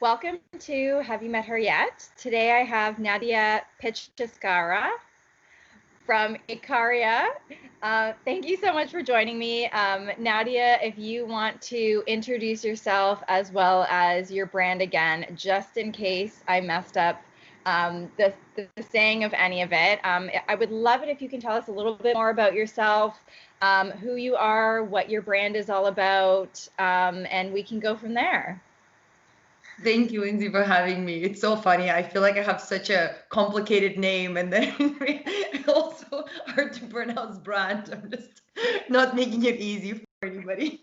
Welcome to Have You Met Her Yet? Today I have Nadya Pecherskaya from iCaria. Thank you so much for joining me. Nadya, if you want to introduce yourself as well as your brand again, just in case I messed up the saying of any of it, I would love it if you can tell us a little bit more about yourself, who you are, what your brand is all about, and we can go from there. Thank you, Lindsay, for having me. It's so funny. I feel like I have such a complicated name and then also hard to pronounce brand. I'm just not making it easy for anybody.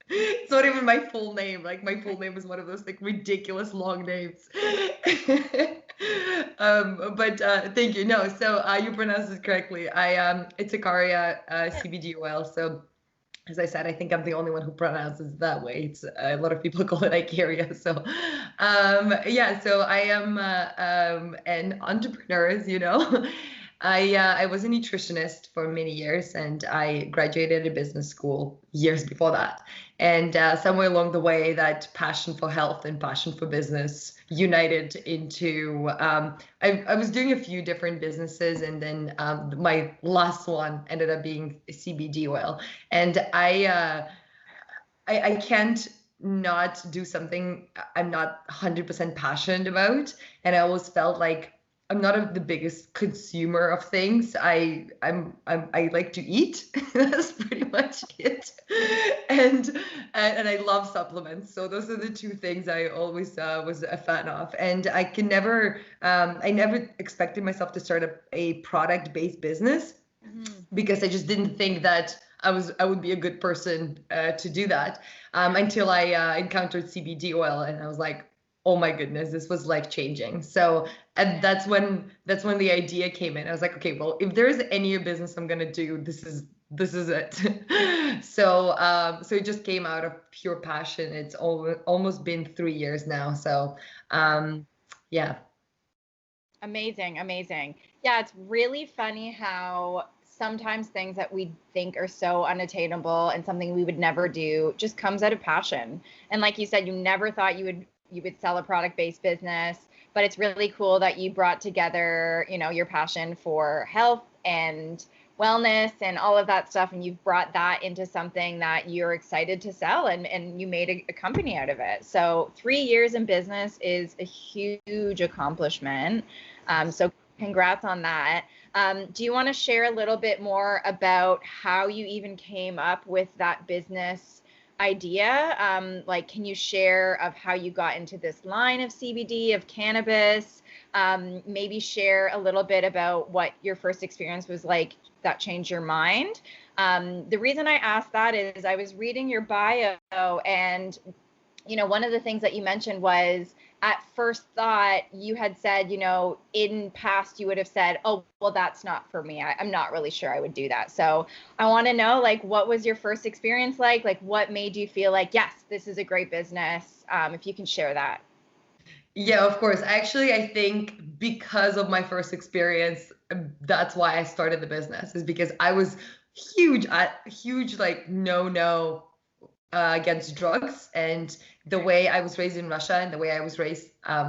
It's not even my full name. Like my full name is one of those like ridiculous long names. But thank you. No, so you pronounced it correctly. It's iCaria CBD oil. So as I said, I think I'm the only one who pronounces it that way. It's a lot of people call it iCaria. So, yeah. So I am an entrepreneur, as you know. I was a nutritionist for many years, and I graduated a business school years before that. And somewhere along the way, that passion for health and passion for business united into I was doing a few different businesses, and then my last one ended up being CBD oil. And I can't not do something I'm not 100% passionate about. And I always felt like I'm not the biggest consumer of things. I like to eat. That's pretty much it. And I love supplements. So those are the two things I always was a fan of. And I never expected myself to start a product-based business because I just didn't think that I would be a good person to do that until I encountered CBD oil, and I was like, oh my goodness, this was life changing. So and that's when the idea came in. I was like, okay, well, if there is any business I'm gonna do, this is it. So it just came out of pure passion. It's almost been 3 years now. So yeah. Amazing, amazing. Yeah, it's really funny how sometimes things that we think are so unattainable and something we would never do just comes out of passion. And like you said, you never thought you would sell a product-based business, but it's really cool that you brought together, your passion for health and wellness and all of that stuff, and you've brought that into something that you're excited to sell, and you made a company out of it. So 3 years in business is a huge accomplishment. So congrats on that. Do you want to share a little bit more about how you even came up with that business idea? Like, can you share of how you got into this line of CBD, of cannabis? Maybe share a little bit about what your first experience was like that changed your mind. The reason I asked that is I was reading your bio, and one of the things that you mentioned was at first thought you had said, in past you would have said, oh, well, that's not for me. I'm not really sure I would do that. So I want to know, like, what was your first experience like? Like, what made you feel like, yes, this is a great business? If you can share that. Yeah, of course. Actually, I think because of my first experience, that's why I started the business, is because I was huge, like no against drugs. And the way I was raised in Russia and the way I was raised,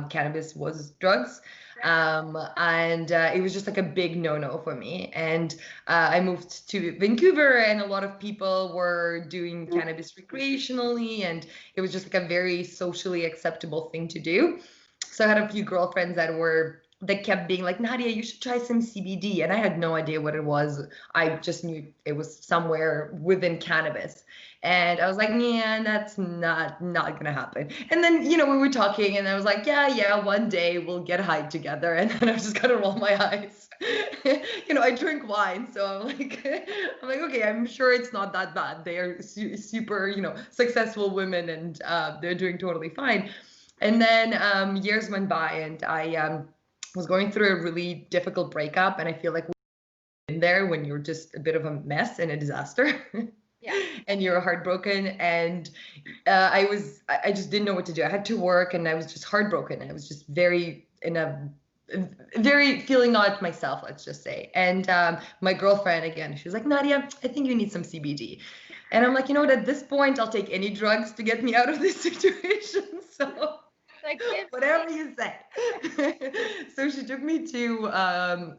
cannabis was drugs. And it was just like a big no-no for me. And I moved to Vancouver, and a lot of people were doing cannabis recreationally, and it was just like a very socially acceptable thing to do. So I had a few girlfriends that kept being like, Nadia, you should try some CBD. And I had no idea what it was. I just knew it was somewhere within cannabis. And I was like, yeah, that's not gonna happen. And then, we were talking, and I was like, yeah, one day we'll get high together. And then I was just gonna roll my eyes. I drink wine, so I'm like, okay, I'm sure it's not that bad. They are super, successful women, and they're doing totally fine. And then years went by, and I was going through a really difficult breakup, and I feel like we're in there when you're just a bit of a mess and a disaster. Yeah. And you're heartbroken. And I just didn't know what to do. I had to work, and I was just heartbroken. I was just very feeling not myself, let's just say. And my girlfriend, again, she was like, Nadia, I think you need some CBD. And I'm like, you know what, at this point I'll take any drugs to get me out of this situation. So Like, give Whatever me. you say. So she took me to a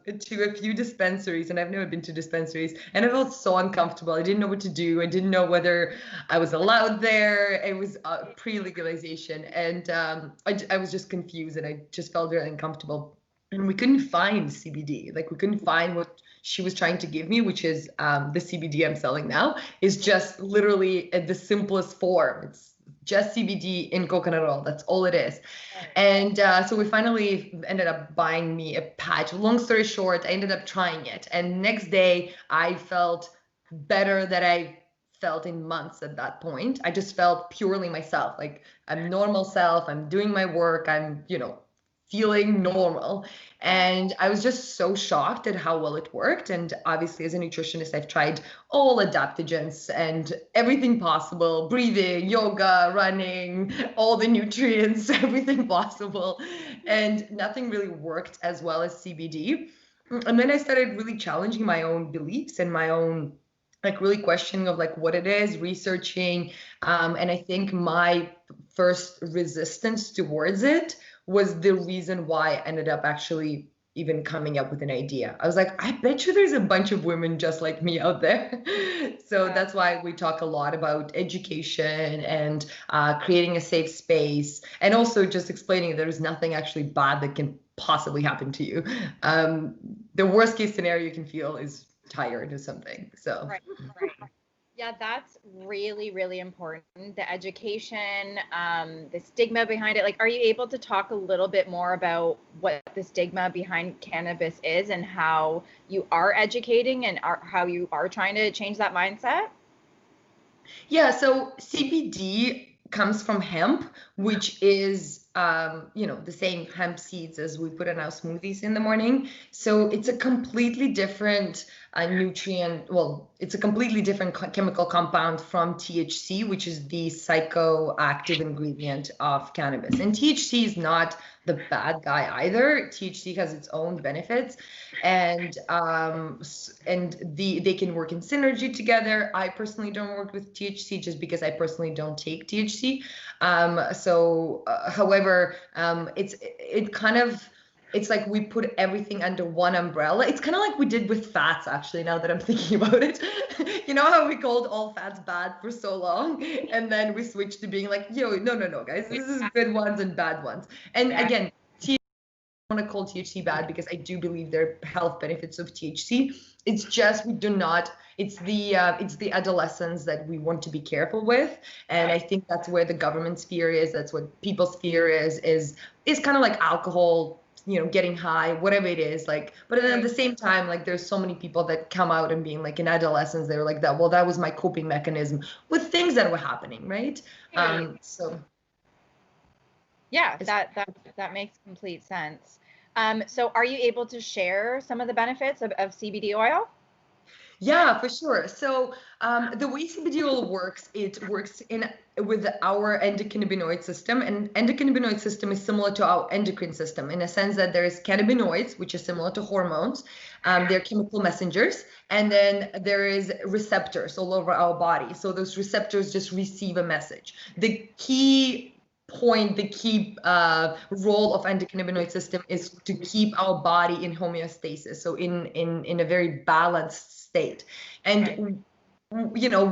few dispensaries, and I've never been to dispensaries, and I felt so uncomfortable. I didn't know what to do. I didn't know whether I was allowed there. It was pre-legalization, and I was just confused, and I just felt very uncomfortable. And we couldn't find CBD. Like we couldn't find what she was trying to give me, which is the CBD I'm selling now, is just literally the simplest form. It's just CBD in coconut oil. That's all it is. Right. And so we finally ended up buying me a patch. Long story short, I ended up trying it. And next day, I felt better than I felt in months at that point. I just felt purely myself. Like I'm normal self. I'm doing my work. I'm, feeling normal. And I was just so shocked at how well it worked. And obviously, as a nutritionist, I've tried all adaptogens and everything possible, breathing, yoga, running, all the nutrients, everything possible. And nothing really worked as well as CBD. And then I started really challenging my own beliefs and my own like really questioning of like what it is, researching. And I think my first resistance towards it was the reason why I ended up actually even coming up with an idea. I was like, I bet you there's a bunch of women just like me out there. So Yeah. that's why we talk a lot about education and creating a safe space, and also just explaining there's nothing actually bad that can possibly happen to you. The worst case scenario you can feel is tired or something. So. Right. Right. Yeah, that's really, really important. The education, the stigma behind it. Like, are you able to talk a little bit more about what the stigma behind cannabis is and how you are educating and how you are trying to change that mindset? Yeah, so CBD comes from hemp, which is the same hemp seeds as we put in our smoothies in the morning. So it's a completely different nutrient. Well, it's a completely different chemical compound from THC, which is the psychoactive ingredient of cannabis. And THC is not the bad guy either. THC has its own benefits, and they can work in synergy together. I personally don't work with THC just because I personally don't take THC. However, it's like we put everything under one umbrella. It's kind of like we did with fats, actually, now that I'm thinking about it. You know how we called all fats bad for so long, and then we switched to being like, yo, no, no, no, guys, this is good ones and bad ones. And Yeah. again, want to call THC bad because I do believe there are health benefits of THC. It's just we do not. It's the adolescents that we want to be careful with, and I think that's where the government's fear is. That's what people's fear is kind of like alcohol, getting high, whatever it is. Like, but then at the same time, like there's so many people that come out and being like in adolescence, they were like that. Well, that was my coping mechanism with things that were happening, right? So Yeah, it's that makes complete sense. So are you able to share some of the benefits of CBD oil? Yeah, for sure. So the way CBD oil works, it works in with our endocannabinoid system, and endocannabinoid system is similar to our endocrine system in a sense that there is cannabinoids, which is similar to hormones. They're chemical messengers, and then there is receptors all over our body. So those receptors just receive a message. The key role of endocannabinoid system is to keep our body in homeostasis, so in a very balanced state. Right. And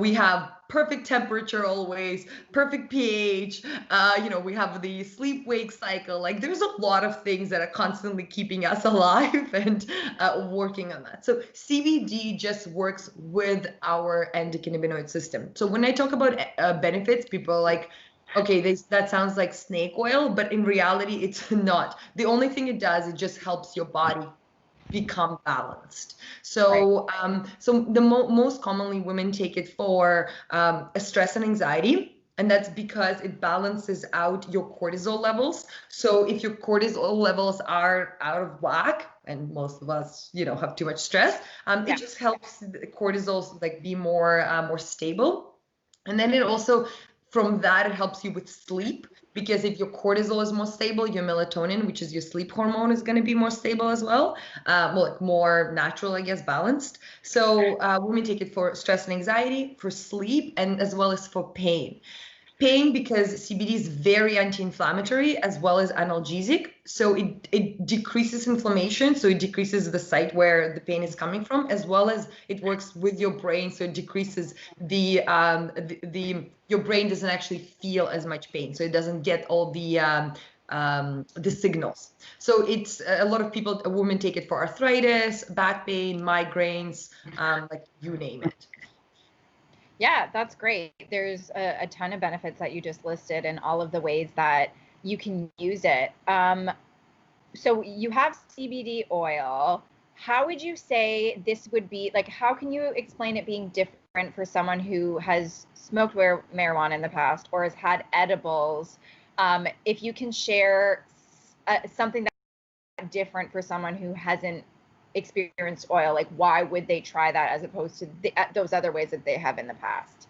we have perfect temperature always, perfect pH. We have the sleep wake cycle. Like there's a lot of things that are constantly keeping us alive and working on that. So CBD just works with our endocannabinoid system. So when I talk about benefits, people are like, okay, that sounds like snake oil, but in reality, it's not. The only thing it does, it just helps your body become balanced. Right. So the most commonly women take it for stress and anxiety. And that's because it balances out your cortisol levels. So if your cortisol levels are out of whack, and most of us, have too much stress, Yeah. it just helps the cortisol like be more stable. And then it also, from that, it helps you with sleep because if your cortisol is more stable, your melatonin, which is your sleep hormone, is going to be more stable as well. Like more natural, I guess, balanced. So women take it for stress and anxiety, for sleep, and as well as for pain. Pain, because CBD is very anti-inflammatory as well as analgesic. So it decreases inflammation. So it decreases the site where the pain is coming from, as well as it works with your brain. So it decreases your brain doesn't actually feel as much pain. So it doesn't get all the signals. So it's a lot of people, women take it for arthritis, back pain, migraines, like you name it. Yeah, that's great. There's a ton of benefits that you just listed and all of the ways that you can use it. So you have CBD oil. How would you say this would be, like, how can you explain it being different for someone who has smoked marijuana in the past or has had edibles? If you can share something that's different for someone who hasn't experienced oil, like why would they try that as opposed to those other ways that they have in the past?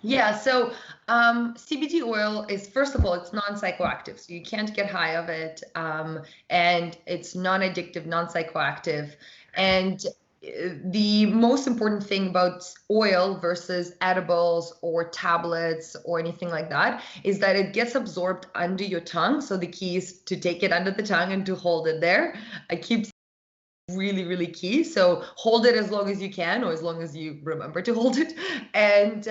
Yeah, so CBD oil is, first of all, it's non-psychoactive, so you can't get high of it, and it's non-addictive, non-psychoactive. And the most important thing about oil versus edibles or tablets or anything like that is that it gets absorbed under your tongue. So the key is to take it under the tongue and to hold it there. I keep really, really key. So hold it as long as you can, or as long as you remember to hold it. And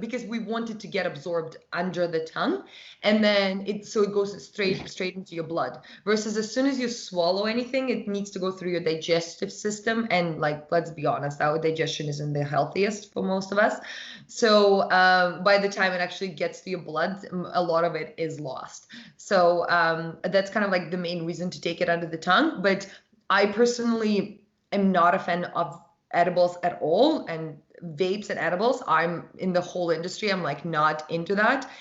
because we want it to get absorbed under the tongue, and then it goes straight into your blood. Versus as soon as you swallow anything, it needs to go through your digestive system. And like, let's be honest, our digestion isn't the healthiest for most of us. So by the time it actually gets to your blood, a lot of it is lost. So that's kind of like the main reason to take it under the tongue. But I personally am not a fan of edibles at all, and vapes and edibles, I'm in the whole industry, I'm like not into that.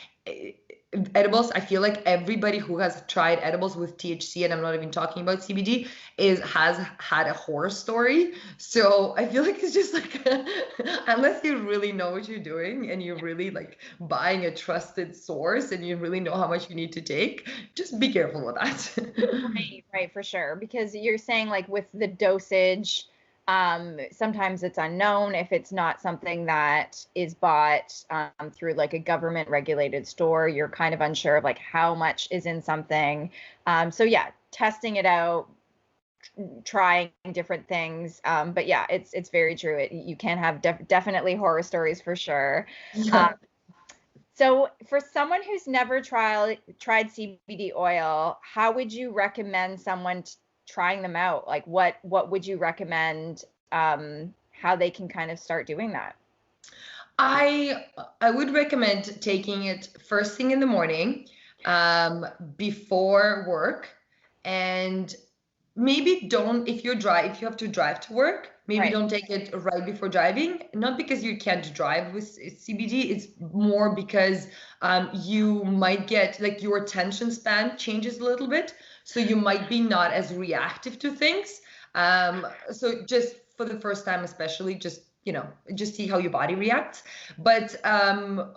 Edibles, I feel like everybody who has tried edibles with THC, and I'm not even talking about CBD, has had a horror story. So I feel like it's just like unless you really know what you're doing and you're really like buying a trusted source and you really know how much you need to take, just be careful with that. Right, for sure. Because you're saying like with the dosage, sometimes it's unknown if it's not something that is bought through like a government regulated store. You're kind of unsure of like how much is in something. So yeah, testing it out, trying different things. But yeah, it's very true. You can have definitely horror stories for sure. Yeah. So for someone who's never tried CBD oil, how would you recommend someone trying them out? Like what would you recommend, how they can kind of start doing that? I would recommend taking it first thing in the morning, before work, and maybe don't, if if you have to drive to work, maybe Right. don't take it right before driving. Not because you can't drive with CBD, it's more because you might get like your attention span changes a little bit, so you might be not as reactive to things. So just for the first time, especially, just see how your body reacts. But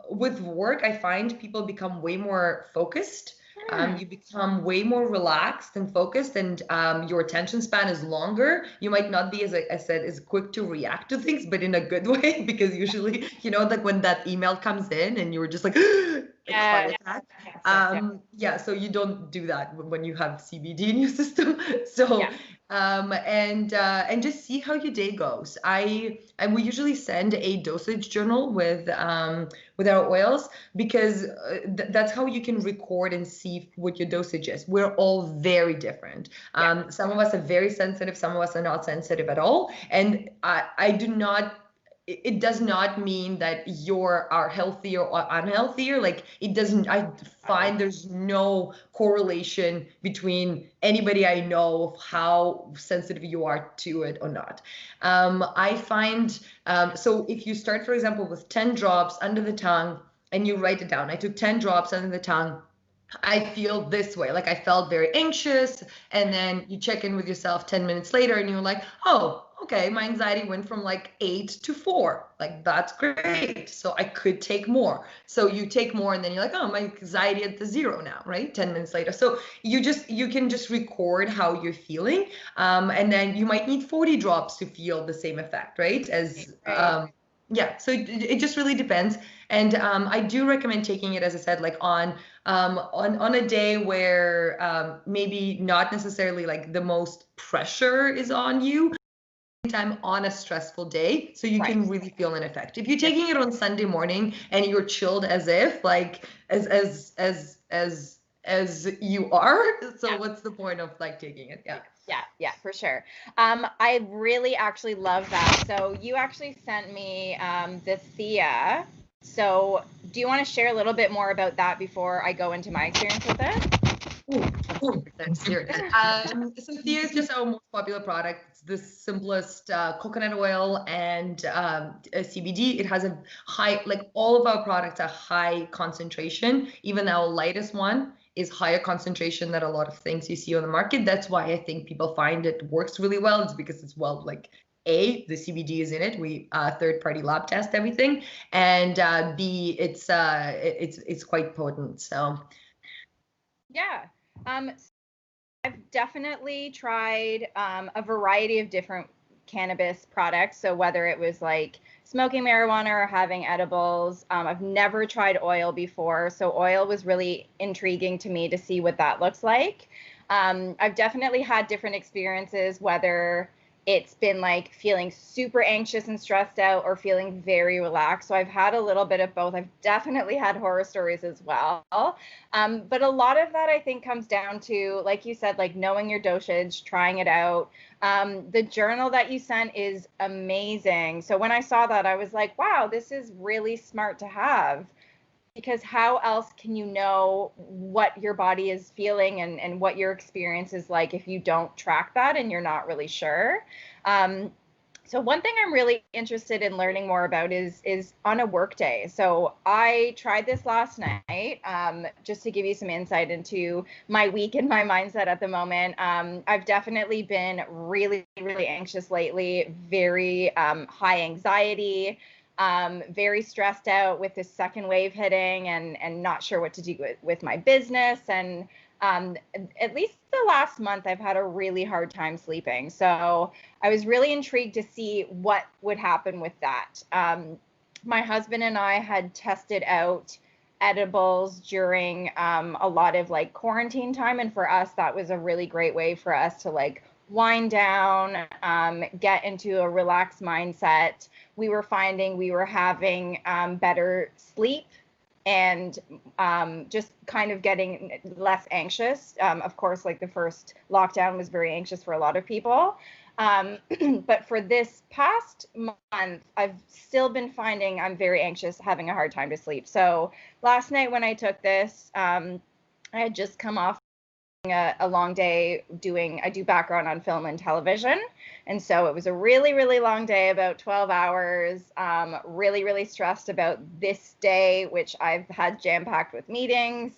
with work, I find people become way more focused. Hmm. You become way more relaxed and focused, and your attention span is longer. You might not be, as I said, as quick to react to things, but in a good way, because usually, like when that email comes in and you're just like, like heart Yeah. attack. Yes. Yeah, so you don't do that when you have CBD in your system. So, Yeah. and just see how your day goes. And we usually send a dosage journal with our oils, because that's how you can record and see what your dosage is. We're all very different. Yeah. Some of us are very sensitive, some of us are not sensitive at all. And I do not, it does not mean that are healthier or unhealthier. Like, it doesn't, I find there's no correlation between anybody I know of how sensitive you are to it or not. I find, so if you start, for example, with 10 drops under the tongue and you write it down, I took 10 drops under the tongue, I feel this way. Like, I felt very anxious. And then you check in with yourself 10 minutes later and you're like, oh, okay, my anxiety went from like 8 to 4. Like, that's great. So I could take more. So you take more and then you're like, oh, my anxiety at the 0 now, right? 10 minutes later. So you can just record how you're feeling. And then you might need 40 drops to feel the same effect, right? As Right. Yeah, so it just really depends, and I do recommend taking it, as I said, like on a day where maybe not necessarily like the most pressure is on you, time on a stressful day, so you Right. can really feel an effect. If you're Yep. taking it on Sunday morning and you're chilled as if like as you are, so Yeah. what's the point of like taking it? Yeah. Yeah, for sure. I really actually love that. So you actually sent me the Thea. So do you want to share a little bit more about that before I go into my experience with it? Ooh, let's hear it. So Thea is just our most popular product. It's the simplest coconut oil and CBD. It has a high, like all of our products are high concentration. Even our lightest one is higher concentration than a lot of things you see on the market. That's why I think people find it works really well. It's because it's well, like the CBD is in it. We third-party lab test everything, and B, it's quite potent. So. Yeah. I've definitely tried a variety of different cannabis products. So whether it was like smoking marijuana or having edibles, I've never tried oil before. So oil was really intriguing to me to see what that looks like. I've definitely had different experiences, whether it's been like feeling super anxious and stressed out or feeling very relaxed. So I've had a little bit of both. I've definitely had horror stories as well. But a lot of that I think comes down to, like you said, like knowing your dosage, trying it out. The journal that you sent is amazing. So when I saw that, I was like, wow, this is really smart to have, because how else can you know what your body is feeling and what your experience is like if you don't track that and you're not really sure. Um, so one thing I'm really interested in learning more about is on a work day. So I tried this last night, just to give you some insight into my week and my mindset at the moment. I've definitely been really, really anxious lately, very high anxiety, very stressed out with this second wave hitting, and not sure what to do with my business. And um, at least the last month, I've had a really hard time sleeping. So I was really intrigued to see what would happen with that. My husband and I had tested out edibles during a lot of like quarantine time, and for us, that was a really great way for us to like wind down, get into a relaxed mindset. We were finding we were having better sleep and just kind of getting less anxious. Of course, like the first lockdown was very anxious for a lot of people. Um, but for this past month, I've still been finding I'm very anxious, having a hard time to sleep. So last night when I took this, I had just come off a long day I do background on film and television. And so it was a really, really long day, about 12 hours, really, really stressed about this day, which I've had jam packed with meetings.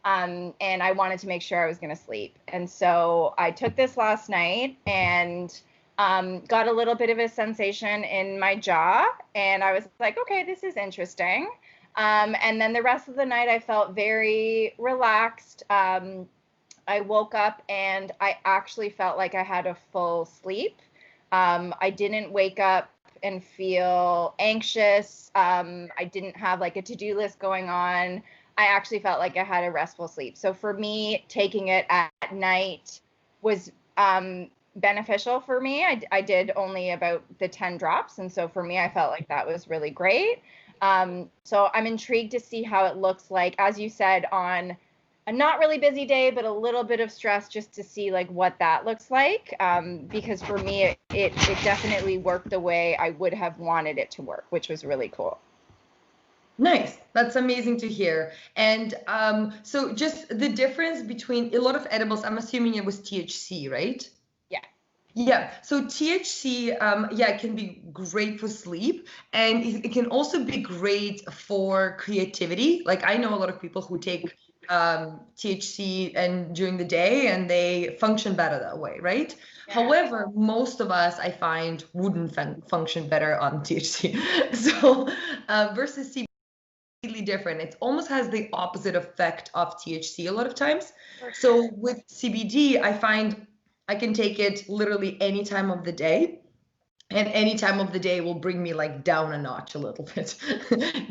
And I wanted to make sure I was going to sleep. And so I took this last night and got a little bit of a sensation in my jaw. And I was like, okay, this is interesting. And then the rest of the night, I felt very relaxed. I woke up and I actually felt like I had a full sleep. I didn't wake up and feel anxious. I didn't have like a to-do list going on. I actually felt like I had a restful sleep. So for me, taking it at night was beneficial for me. I did only about the 10 drops. And so for me, I felt like that was really great. So I'm intrigued to see how it looks like, as you said, on a not really busy day, but a little bit of stress, just to see like what that looks like. Because for me, it definitely worked the way I would have wanted it to work, which was really cool. Nice. That's amazing to hear. And so just the difference between a lot of edibles, I'm assuming it was THC, right? Yeah. Yeah, so THC, yeah, it can be great for sleep, and it can also be great for creativity. Like I know a lot of people who take THC and during the day, and they function better that way, right? Yeah. However, most of us, I find, wouldn't function better on THC. So versus CBD, completely different. It almost has the opposite effect of THC a lot of times. For So sure. with CBD, I find I can take it literally any time of the day. and any time of the day will bring me like down a notch a little bit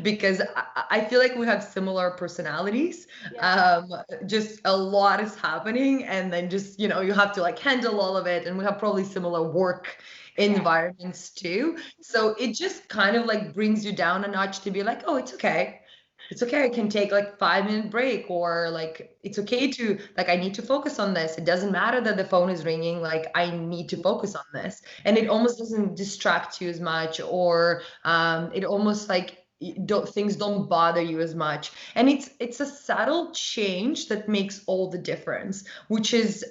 because I feel like we have similar personalities. Yeah. Just a lot is happening, and then just, you know, you have to like handle all of it, and we have probably similar work Yeah. environments too. So it just kind of like brings you down a notch to be like, oh, it's okay. It's okay. I can take like 5 minute break, or like it's okay to like I need to focus on this. It doesn't matter that the phone is ringing. Like I need to focus on this, and it almost doesn't distract you as much, or it almost like things don't bother you as much, and it's a subtle change that makes all the difference, which is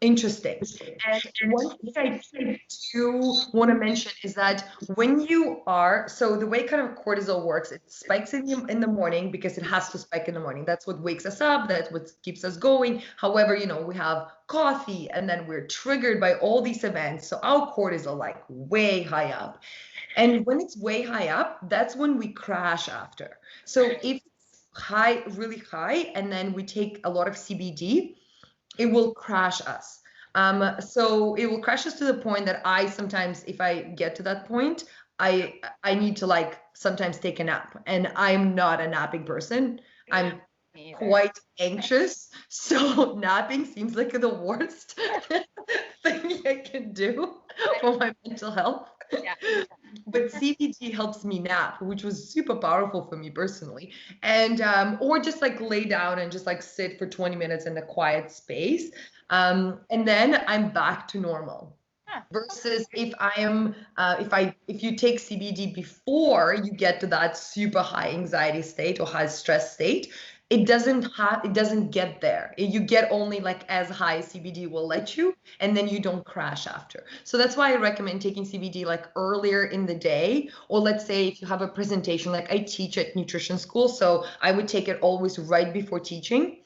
interesting. And one thing I do want to mention is that when you are, so the way kind of cortisol works, it spikes in the morning because it has to spike in the morning. That's what wakes us up. That's what keeps us going. However, you know, we have coffee and then we're triggered by all these events. So our cortisol like way high up. And when it's way high up, that's when we crash after. So if it's high, really high, and then we take a lot of CBD, it will crash us. So it will crash us to the point that I sometimes, if I get to that point, I need to like sometimes take a nap, and I'm not a napping person. I'm Me either. quite anxious, so napping seems like the worst thing I can do for my mental health. Yeah. But CBD helps me nap, which was super powerful for me personally. And or just like lay down and just like sit for 20 minutes in a quiet space. And then I'm back to normal. Huh. Versus if I am if you take CBD before you get to that super high anxiety state or high stress state, it doesn't get there. You get only like as high as CBD will let you, and then you don't crash after. So that's why I recommend taking CBD like earlier in the day, or let's say if you have a presentation, like I teach at nutrition school, so I would take it always right before teaching.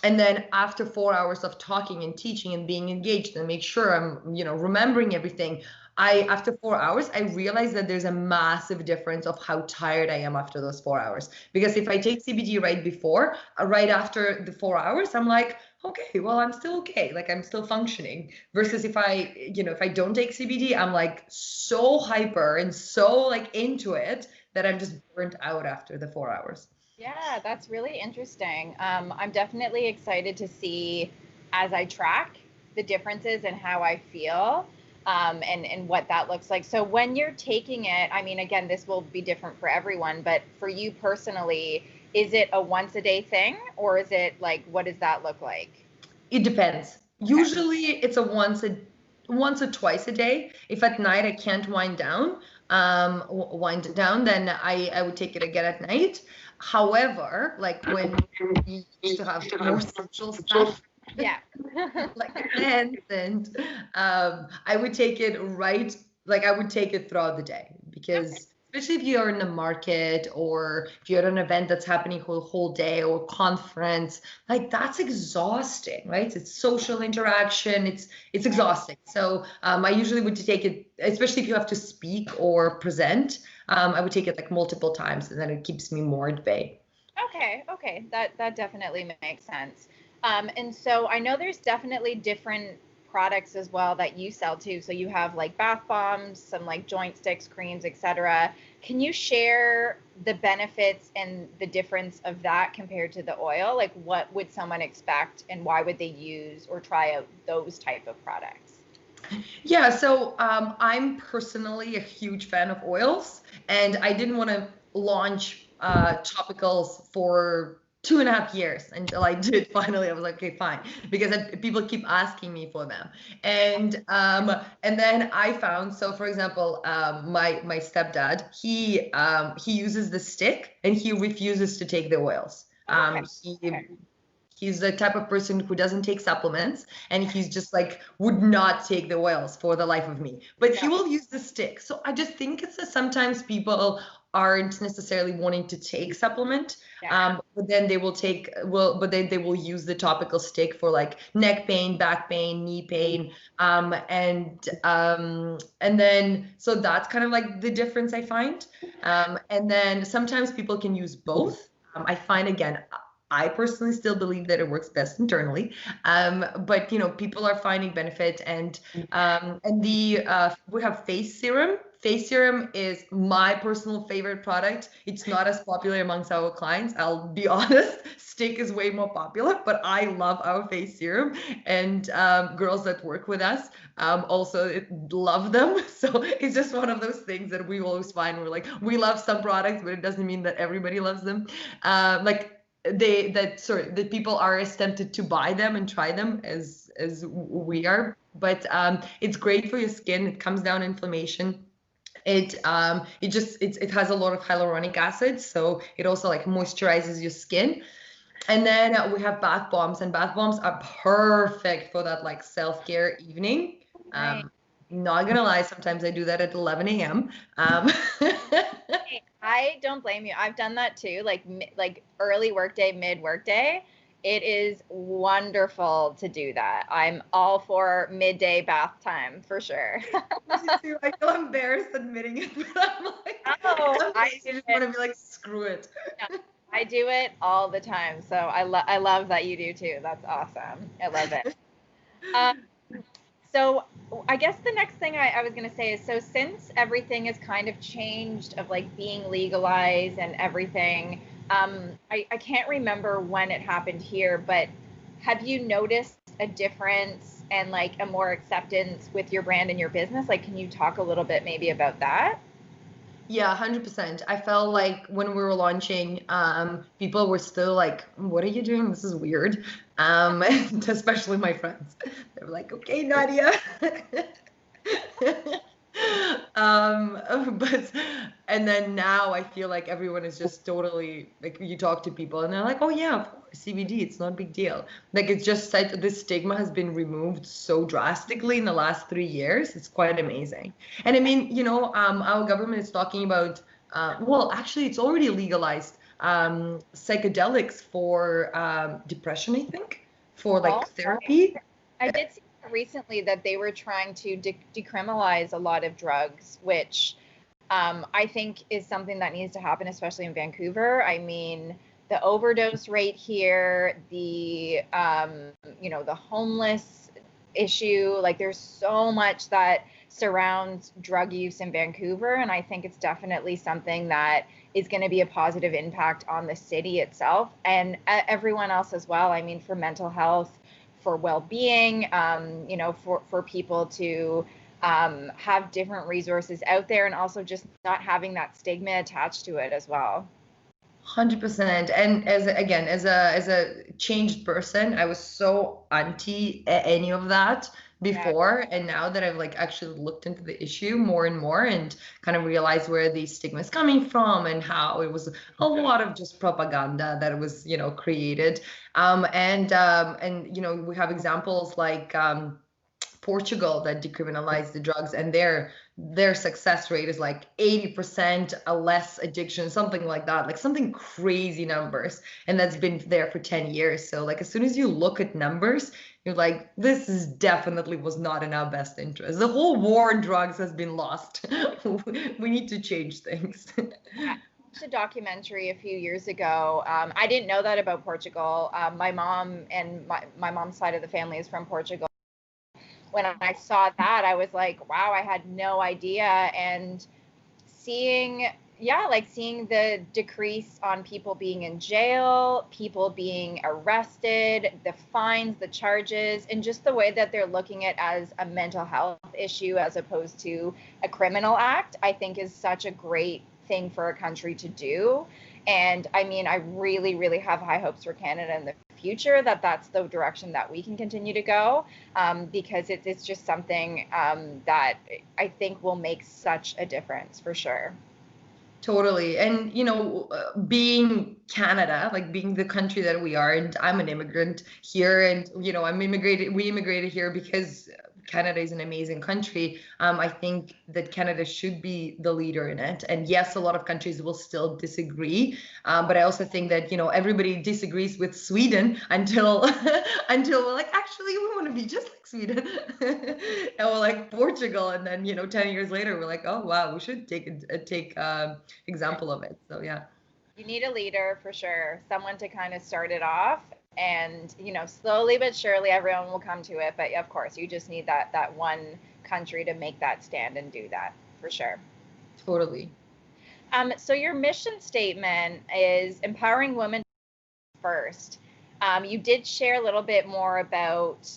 And then after 4 hours of talking and teaching and being engaged and make sure I'm, you know, remembering everything, after 4 hours, I realized that there's a massive difference of how tired I am after those 4 hours. Because if I take CBD right before, right after the 4 hours, I'm like, okay, well, I'm still okay. Like I'm still functioning. Versus if if I don't take CBD, I'm like so hyper and so like into it that I'm just burnt out after the 4 hours. Yeah, that's really interesting. I'm definitely excited to see as I track the differences in how I feel, and what that looks like. So when you're taking it, I mean, again, this will be different for everyone, but for you personally, is it a once a day thing, or is it like, what does that look like? It depends. Okay. Usually it's a once or twice a day. If at night I can't wind down, then I would take it again at night. However, like when we used to have more social stuff, Yeah. like events, and I would take it right, like I would take it throughout the day, Okay. because especially if you're in the market or if you're at an event that's happening whole day or conference, like that's exhausting, right? It's social interaction, it's exhausting. So I usually would take it, especially if you have to speak or present, I would take it like multiple times, and then it keeps me more at bay. Okay, okay, that definitely makes sense. And so I know there's definitely different products as well that you sell too. So you have like bath bombs, some like joint sticks, creams, etc. Can you share the benefits and the difference of that compared to the oil? Like what would someone expect and why would they use or try out those type of products? Yeah, so I'm personally a huge fan of oils, and I didn't want to launch topicals for 2.5 years until I did finally. I was like, okay, fine, because people keep asking me for them, and then I found, so for example, my stepdad, he uses the stick and he refuses to take the oils. Okay. Okay. He's the type of person who doesn't take supplements, and he's just like would not take the oils for the life of me. But he Yeah. will use the stick. So I just think it's that sometimes people aren't necessarily wanting to take supplement, Yeah. but then but then they will use the topical stick for like neck pain, back pain, knee pain, and then so that's kind of like the difference I find. And then sometimes people can use both. I find again I personally still believe that it works best internally. But people are finding benefit, and we have face serum. Face serum is my personal favorite product. It's not as popular amongst our clients. I'll be honest. Stick is way more popular, but I love our face serum, and girls that work with us also love them. So it's just one of those things that we always find. We're like, we love some products, but it doesn't mean that everybody loves them. That people are as tempted to buy them and try them as we are. But it's great for your skin. It comes down inflammation. It has a lot of hyaluronic acid, so it also like moisturizes your skin. And then we have bath bombs, and bath bombs are perfect for that like self-care evening. Right. Not gonna lie, sometimes I do that at 11 a.m. Hey, I don't blame you. I've done that too, like early workday, mid workday. It is wonderful to do that. I'm all for midday bath time for sure. Me too. I feel embarrassed admitting it, but I'm like, Oh, some I days do you just it. want to be like, screw it. Yeah, I do it all the time. So I love that you do too. That's awesome. I love it. Um, So I guess the next thing I was going to say is, so since everything has kind of changed of like being legalized and everything, I can't remember when it happened here, but have you noticed a difference and like a more acceptance with your brand and your business? Like, can you talk a little bit maybe about that? Yeah, 100%. I felt like when we were launching, people were still like, "What are you doing? This is weird." And especially my friends. They were like, "Okay, Nadia." But and then now I feel like everyone is just totally like, you talk to people and they're like, "Oh yeah, of course, CBD, it's not a big deal." Like it's just such this stigma has been removed so drastically in the last 3 years. It's quite amazing. And I mean, our government is talking about, well, actually, it's already legalized, psychedelics for depression, I think, for like Oh, therapy. I did see recently that they were trying to decriminalize a lot of drugs, which I think is something that needs to happen, especially in Vancouver. I mean, the overdose rate here, the homeless issue, like there's so much that surrounds drug use in Vancouver. And I think it's definitely something that is going to be a positive impact on the city itself and everyone else as well. I mean, for mental health, for well-being, for people to have different resources out there and also just not having that stigma attached to it as well. 100%. And as a changed person, I was so anti any of that Yeah. before. And now that I've like actually looked into the issue more and more and kind of realized where the stigma is coming from and how it was a lot of just propaganda that was, created. And we have examples like Portugal that decriminalized the drugs, and their success rate is like 80% a less addiction, something like that, like something crazy numbers. And that's been there for 10 years. So like as soon as you look at numbers, you're like, this is definitely was not in our best interest. The whole war on drugs has been lost. We need to change things. I watched a documentary a few years ago. I didn't know that about Portugal. My mom and my mom's side of the family is from Portugal. When I saw that, I was like, wow, I had no idea. And seeing, yeah, like seeing the decrease on people being in jail, people being arrested, the fines, the charges, and just the way that they're looking at as a mental health issue as opposed to a criminal act, I think is such a great thing for a country to do. And I mean, I really, really have high hopes for Canada in the future that that's the direction that we can continue to go, because it's just something that I think will make such a difference for sure. Totally. And, being Canada, like being the country that we are, and I'm an immigrant here, and, we immigrated here because Canada is an amazing country. I think that Canada should be the leader in it. And yes, a lot of countries will still disagree. But I also think that, everybody disagrees with Sweden until, until we're like, actually, we want to be just like Sweden. And we're like Portugal. And then, 10 years later, we're like, oh, wow, we should take example of it. So yeah. You need a leader for sure, someone to kind of start it off, and slowly but surely everyone will come to it. But of course, you just need that one country to make that stand and do that for sure. Totally. So your mission statement is empowering women first. You did share a little bit more about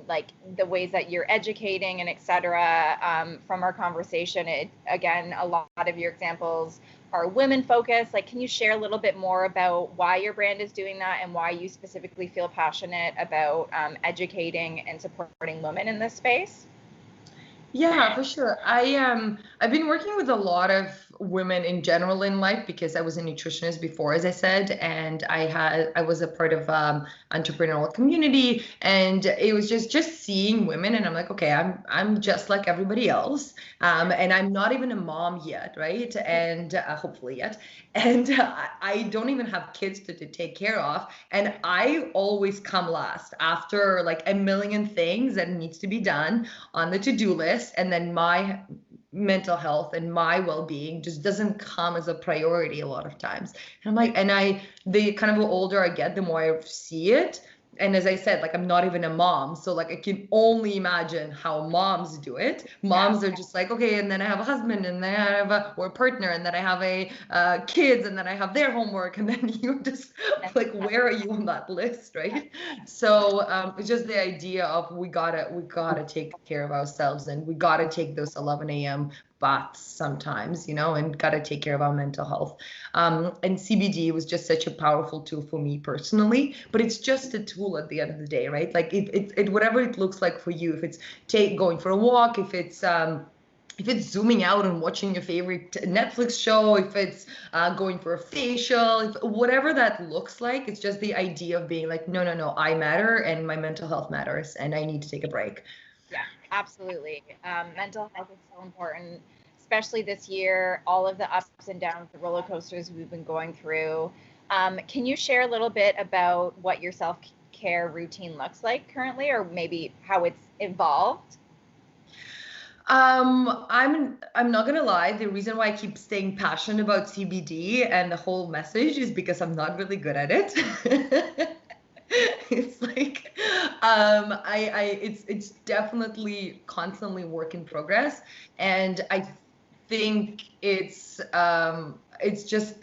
like the ways that you're educating and et cetera from our conversation. Again, a lot of your examples are women focused. Like, can you share a little bit more about why your brand is doing that and why you specifically feel passionate about educating and supporting women in this space? Yeah, for sure. I've been working with a lot of women in general in life because I was a nutritionist before, as I said, and I was a part of entrepreneurial community, and it was just seeing women, and I'm like, okay, I'm just like everybody else, and I'm not even a mom yet, right? And hopefully yet, and I don't even have kids to take care of, and I always come last after like a million things that needs to be done on the to-do list, and then my mental health and my well-being just doesn't come as a priority a lot of times. And I'm like, the kind of older I get, the more I see it. And as I said, like I'm not even a mom, so like I can only imagine how moms do it. Yeah. Moms are just like, okay, and then I have a husband, and then I have a partner, and then I have a kids, and then I have their homework, and then you just like, where are you on that list, right? So it's just the idea of we gotta take care of ourselves, and we gotta take those 11 a.m. baths sometimes, and gotta take care of our mental health. And CBD was just such a powerful tool for me personally, but it's just a tool at the end of the day, right? Like it whatever it looks like for you, if it's going for a walk, if it's zooming out and watching your favorite Netflix show, if it's going for a facial, if whatever that looks like, it's just the idea of being like, no, no, no, I matter and my mental health matters and I need to take a break. Yeah, absolutely. Mental health is so important, especially this year, all of the ups and downs, the roller coasters we've been going through. Can you share a little bit about what your self care routine looks like currently, or maybe how it's evolved? I'm not gonna lie. The reason why I keep staying passionate about CBD and the whole message is because I'm not really good at it. It's like it's definitely constantly work in progress, and I think it's just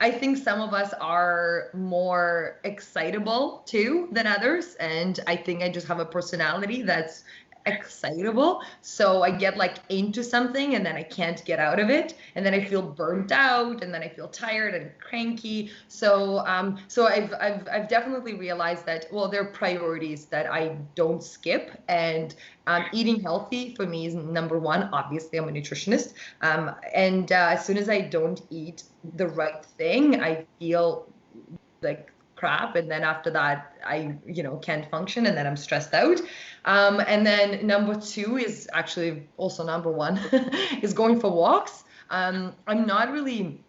I think some of us are more excitable too than others, and I think I just have a personality that's excitable. So I get like into something and then I can't get out of it, and then I feel burnt out, and then I feel tired and cranky. So I've definitely realized that, well, there are priorities that I don't skip, and eating healthy for me is number one. Obviously, I'm a nutritionist, and as soon as I don't eat the right thing, I feel like crap, and then after that I can't function, and then I'm stressed out. And then number two is actually also number one is going for walks. I'm not really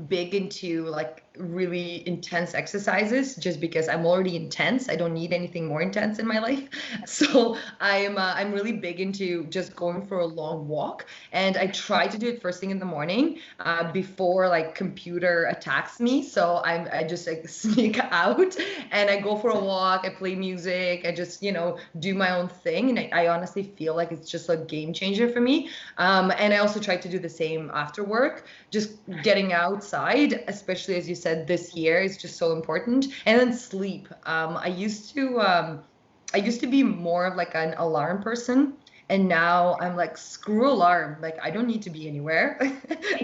big into like really intense exercises just because I'm already intense. I don't need anything more intense in my life. So I'm really big into just going for a long walk, and I try to do it first thing in the morning before like computer attacks me. So I just like sneak out and I go for a walk. I play music. I just do my own thing, and I honestly feel like it's just a game changer for me. And I also try to do the same after work. Just getting outside, especially as you said, this year is just so important. And then sleep. I used to be more of like an alarm person, and now I'm like, screw alarm. Like I don't need to be anywhere.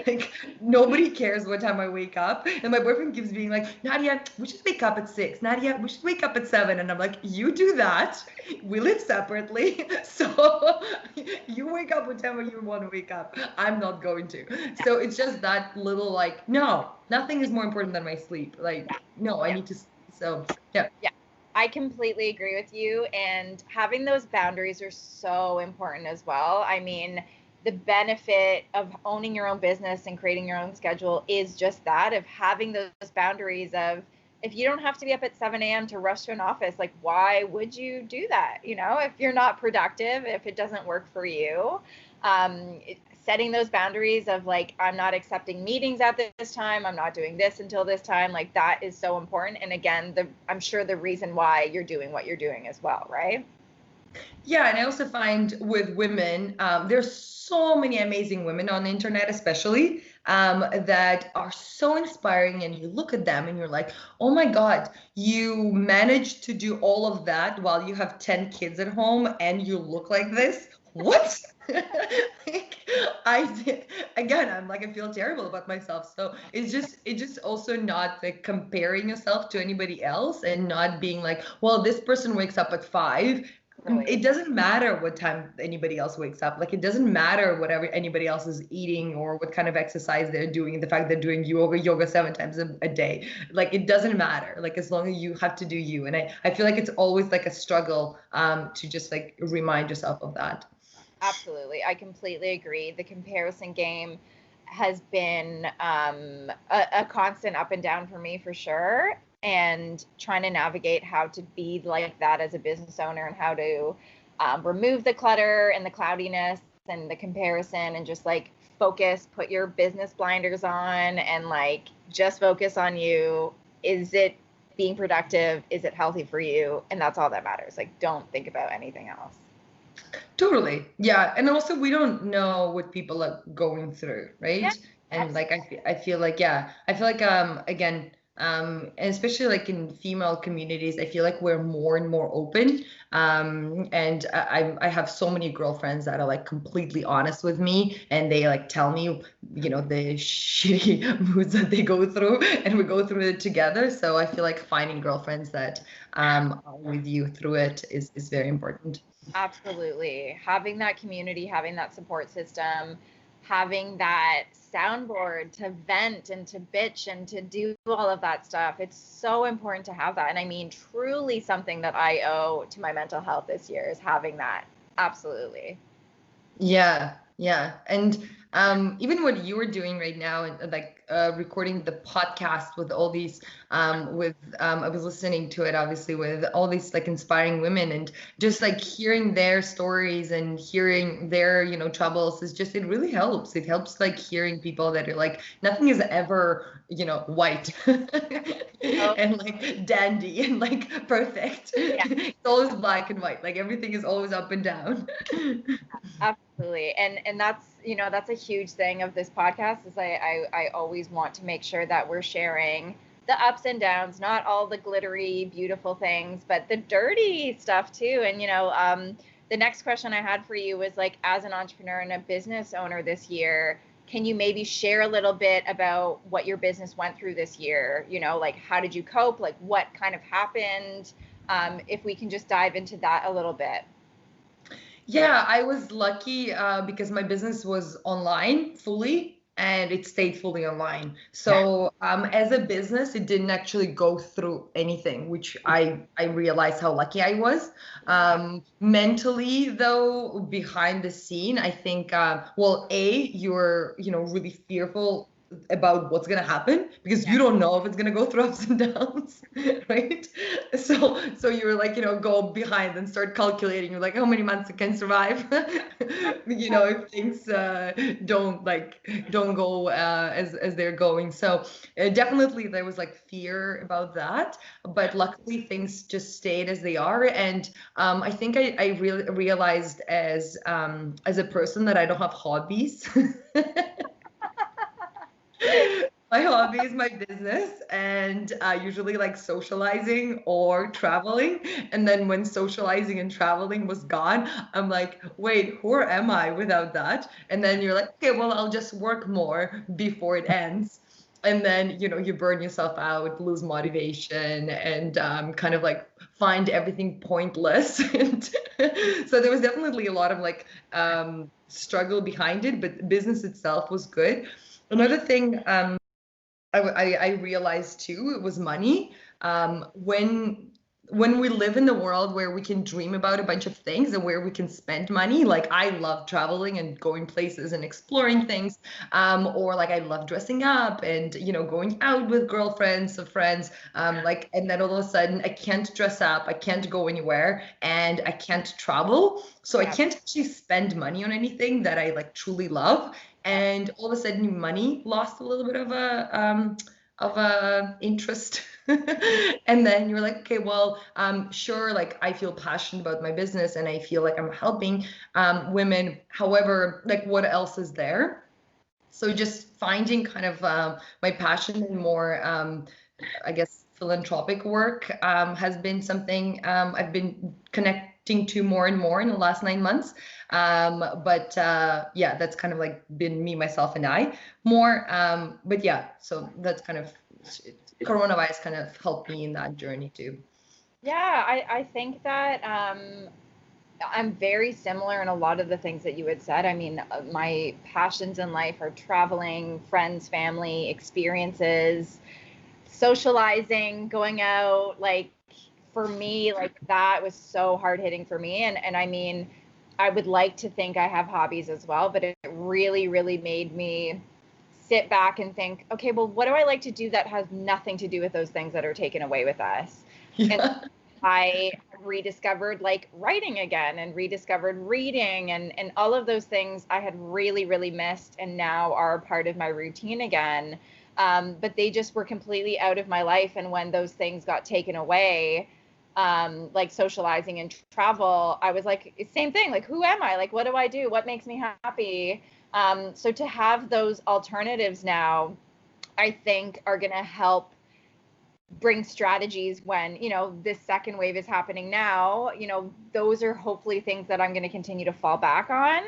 Like nobody cares what time I wake up. And my boyfriend keeps being like, Nadia, we should wake up at 6. Nadia, we should wake up at 7. And I'm like, you do that. We live separately. So you wake up whenever you want to wake up. I'm not going to. So it's just that little like, no, nothing is more important than my sleep. Like, no, I Yeah. need to. So yeah. Yeah, I completely agree with you. And having those boundaries are so important as well. I mean, the benefit of owning your own business and creating your own schedule is just that, of having those boundaries of, if you don't have to be up at 7 a.m. to rush to an office, like why would you do that? If you're not productive, if it doesn't work for you. setting those boundaries of like, I'm not accepting meetings at this time, I'm not doing this until this time, like that is so important. And again, I'm sure the reason why you're doing what you're doing as well, right? Yeah, and I also find with women, there's so many amazing women on the internet, especially that are so inspiring. And you look at them and you're like, oh my God, you managed to do all of that while you have 10 kids at home and you look like this. What? Like, I did again, I'm like, I feel terrible about myself. So it's just also not like comparing yourself to anybody else and not being like, well, this person wakes up at 5. Really. It doesn't matter what time anybody else wakes up. Like, it doesn't matter whatever anybody else is eating or what kind of exercise they're doing. The fact they're doing yoga 7 times a day. Like, it doesn't matter. Like, as long as you have to do you. And I feel like it's always like a struggle to just like remind yourself of that. Absolutely. I completely agree. The comparison game has been a constant up and down for me for sure. And trying to navigate how to be like that as a business owner and how to remove the clutter and the cloudiness and the comparison and just like focus, put your business blinders on and like just focus on you. Is it being productive? Is it healthy for you? And that's all that matters. Like, don't think about anything else. Totally. Yeah. And also, we don't know what people are going through, Yeah, right? And like, absolutely. I feel like, yeah, I feel like, again, and especially like in female communities, I feel like we're more and more open. And I have so many girlfriends that are like completely honest with me, and they like tell me, the shitty moods that they go through, and we go through it together. So I feel like finding girlfriends that are with you through it is very important. Absolutely. Having that community, having that support system, having that soundboard to vent and to bitch and to do all of that stuff. It's so important to have that. And I mean, truly something that I owe to my mental health this year is having that. Absolutely. Yeah, yeah. And even what you are doing right now, and like recording the podcast with all these, with I was listening to it obviously with all these like inspiring women, and just like hearing their stories and hearing their, troubles is just, it really helps. It helps like hearing people that are like, nothing is ever, white Oh, and like dandy and like perfect. yeah. It's always black and white. Like, everything is always up and down. Absolutely. And that's, that's a huge thing of this podcast is I always want to make sure that we're sharing the ups and downs, not all the glittery, beautiful things, but the dirty stuff too. And, the next question I had for you was like, as an entrepreneur and a business owner this year, can you maybe share a little bit about what your business went through this year? Like, how did you cope? Like, what kind of happened? If we can just dive into that a little bit. Yeah, I was lucky because my business was online fully and it stayed fully online. So as a business, it didn't actually go through anything, which I realized how lucky I was. Mentally, though, behind the scene, I think, well, you're, really fearful about what's going to happen because Yeah. you don't know if it's going to go through ups and downs, right? So you're like, go behind and start calculating. You're like, how many months it can survive, if things don't go as they're going. So definitely there was like fear about that, but luckily things just stayed as they are. And I think I really realized as a person that I don't have hobbies. My hobby is my business, and usually like socializing or traveling. And then when socializing and traveling was gone, I'm like, wait, who am I without that? And then you're like, okay, well, I'll just work more before it ends. And then, you burn yourself out, lose motivation, and kind of like find everything pointless. And so there was definitely a lot of like struggle behind it, but business itself was good. Another thing I realized too, it was money. When when we live in the world where we can dream about a bunch of things and where we can spend money, like I love traveling and going places and exploring things, or like I love dressing up and going out with girlfriends or friends, like, and then all of a sudden I can't dress up, I can't go anywhere, and I can't travel, so I Yeah. can't actually spend money on anything that I like truly love, Yeah. and all of a sudden money lost a little bit of a interest. And then you're like, okay, well, sure, like I feel passionate about my business and I feel like I'm helping women. However, like what else is there? So just finding kind of my passion and more, I guess, philanthropic work has been something I've been connecting to more and more in the last 9 months. But yeah, that's kind of like been me, myself, and I more. But yeah, so that's kind of coronavirus kind of helped me in that journey too. Yeah, I think that I'm very similar in a lot of the things that you had said. I mean, my passions in life are traveling, friends, family, experiences, socializing, going out. Like for me, like that was so hard hitting for me. And I mean, I would like to think I have hobbies as well, but it really, really made me sit back and think, okay, well, what do I like to do that has nothing to do with those things that are taken away with us? And Yeah. I rediscovered like writing again and rediscovered reading and all of those things I had really, really missed and now are part of my routine again. But they just were completely out of my life. And when those things got taken away, like socializing and travel, I was like, same thing. Like, who am I? Like, what do I do? What makes me happy? So to have those alternatives now, I think are going to help bring strategies when this second wave is happening now. Those are hopefully things that I'm going to continue to fall back on,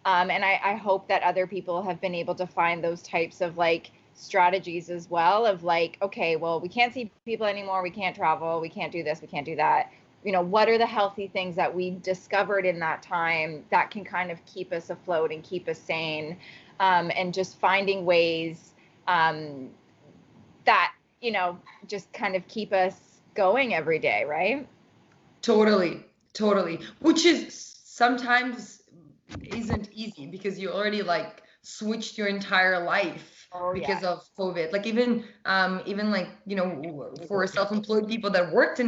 and I hope that other people have been able to find those types of like strategies as well, of like, okay, well, we can't see people anymore, we can't travel, we can't do this, we can't do that. What are the healthy things that we discovered in that time that can kind of keep us afloat and keep us sane, and just finding ways that just kind of keep us going every day, right? Totally, totally. Which is sometimes isn't easy because you already like switched your entire life Oh yeah. because of COVID. Like even like, for self-employed people that worked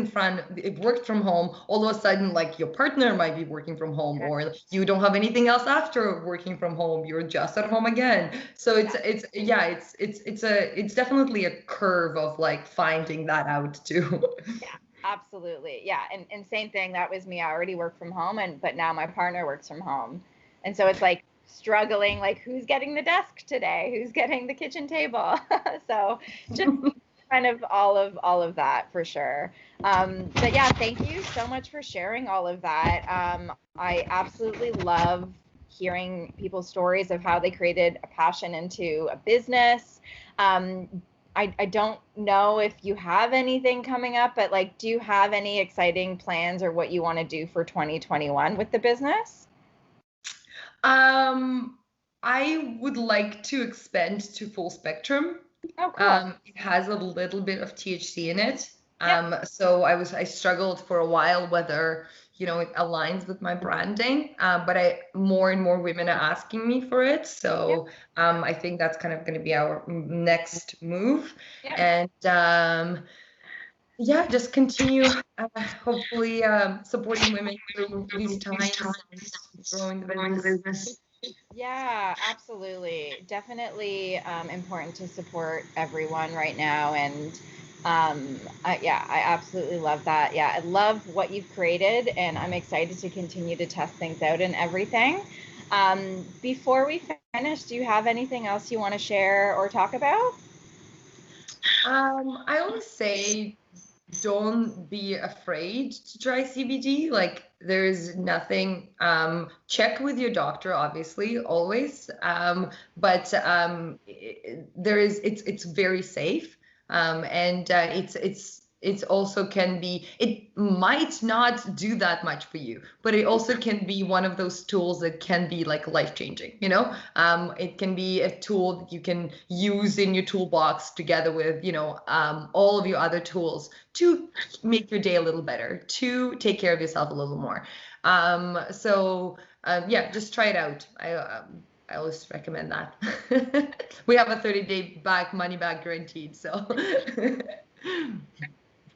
from home, all of a sudden like your partner might be working from home or you don't have anything else after working from home. You're just at home again. So it's yeah, it's definitely a curve of like finding that out too. Yeah, absolutely. Yeah, and same thing. That was me. I already work from home, but now my partner works from home, and so it's like struggling. Like, who's getting the desk today? Who's getting the kitchen table? So just kind of all of that for sure. But yeah, thank you so much for sharing all of that. I absolutely love hearing people's stories of how they created a passion into a business. Um, I don't know if you have anything coming up, but like, do you have any exciting plans or what you want to do for 2021 with the business? Um, I would like to expand to full spectrum. Oh, cool. It has a little bit of THC in it. Yep. So I struggled for a while whether, it aligns with my branding. But more and more women are asking me for it. Yep. So I think that's kind of going to be our next move. Yep. And yeah, just continue, hopefully supporting women through these times and growing the business. Yeah, absolutely. Definitely important to support everyone right now. And yeah, I absolutely love that. Yeah, I love what you've created, and I'm excited to continue to test things out and everything. Before we finish, do you have anything else you want to share or talk about? I always say don't be afraid to try CBD. Like there's nothing, check with your doctor, obviously, always. But it's very safe. And it's it's also can be, it might not do that much for you, but it also can be one of those tools that can be like life changing, you know. It can be a tool that you can use in your toolbox together with, you know, all of your other tools to make your day a little better, to take care of yourself a little more. Yeah, just try it out. I always recommend that. We have a 30-day money back guaranteed, so.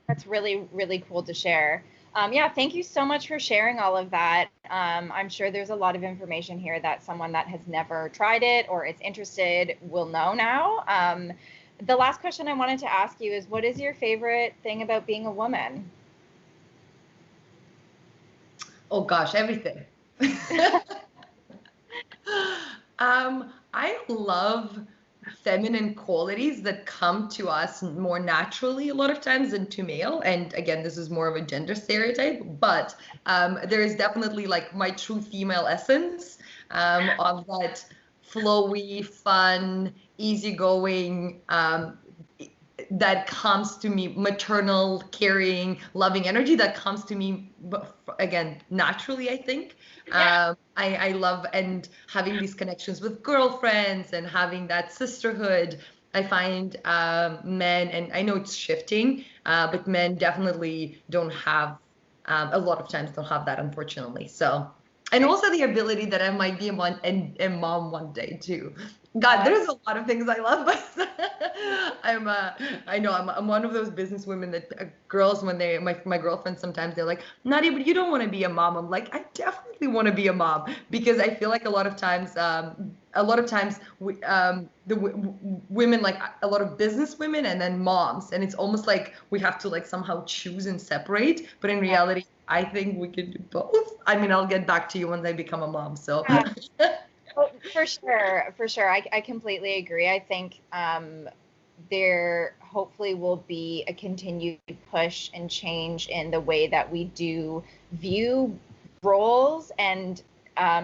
That's really, really cool to share. Yeah, thank you so much for sharing all of that. I'm sure there's a lot of information here that someone that has never tried it or is interested will know now. The last question I wanted to ask you is, what is your favorite thing about being a woman? Oh gosh, everything. I love feminine qualities that come to us more naturally a lot of times than to male. And again, this is more of a gender stereotype, but there is definitely like my true female essence of that flowy, fun, easygoing, that comes to me, maternal, caring, loving energy that comes to me, again, naturally, I think. Yeah. I love and having these connections with girlfriends and having that sisterhood. I find men, and I know it's shifting, but men definitely don't have, a lot of times don't have that, unfortunately. So, and also the ability that I might be a mom one day too. God, there's a lot of things I love, but I know I'm one of those business women that girls, when my girlfriends, sometimes they're like, Nadia, but you don't want to be a mom. I'm like, I definitely want to be a mom, because I feel like a lot of times women, like a lot of business women and then moms, and it's almost like we have to like somehow choose and separate. But in reality, I think we can do both. I mean, I'll get back to you once I become a mom. So. Oh, for sure, for sure. I completely agree. I think there hopefully will be a continued push and change in the way that we do view roles and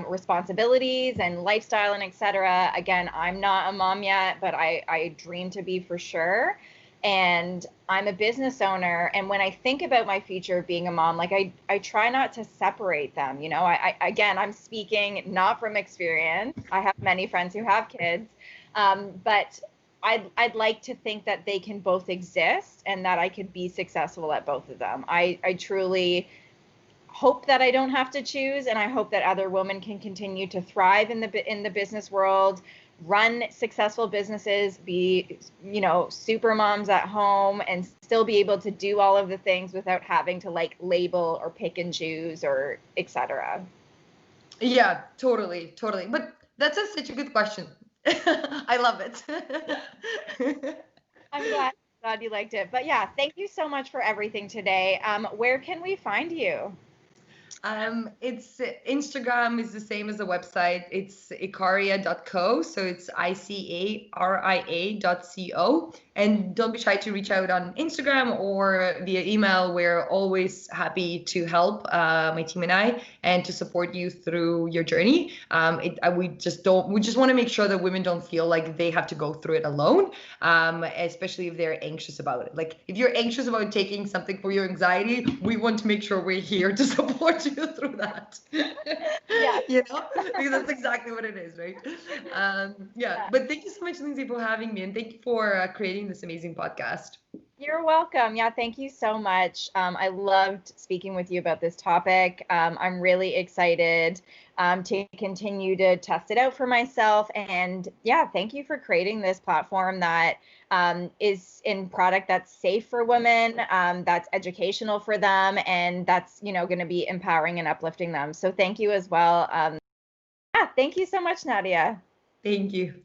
responsibilities and lifestyle and etc. Again, I'm not a mom yet, but I dream to be for sure. And I'm a business owner. And when I think about my future of being a mom, like I try not to separate them. You know, again, I'm speaking not from experience. I have many friends who have kids, but I'd like to think that they can both exist and that I could be successful at both of them. I truly hope that I don't have to choose, and I hope that other women can continue to thrive in the business world, run successful businesses, be, you know, super moms at home, and still be able to do all of the things without having to like label or pick and choose or etc. Yeah, totally, totally. But that's such a good question. I love it. I'm glad you liked it. But yeah, thank you so much for everything today. Where can we find you? It's Instagram is the same as the website. It's iCaria.co. So it's ICARIA.co. And don't be shy to reach out on Instagram or via email. We're always happy to help, my team and I, and to support you through your journey. We just want to make sure that women don't feel like they have to go through it alone, especially if they're anxious about it. Like if you're anxious about taking something for your anxiety, we want to make sure we're here to support you through that. Yeah. You know, because that's exactly what it is, right? Yeah. But thank you so much, Lindsay, for having me, and thank you for creating this amazing podcast. You're welcome. Yeah, thank you so much. I loved speaking with you about this topic. I'm really excited to continue to test it out for myself. And yeah, thank you for creating this platform that is in product that's safe for women, that's educational for them, and that's, you know, going to be empowering and uplifting them. So thank you as well. Yeah, thank you so much, Nadia. Thank you.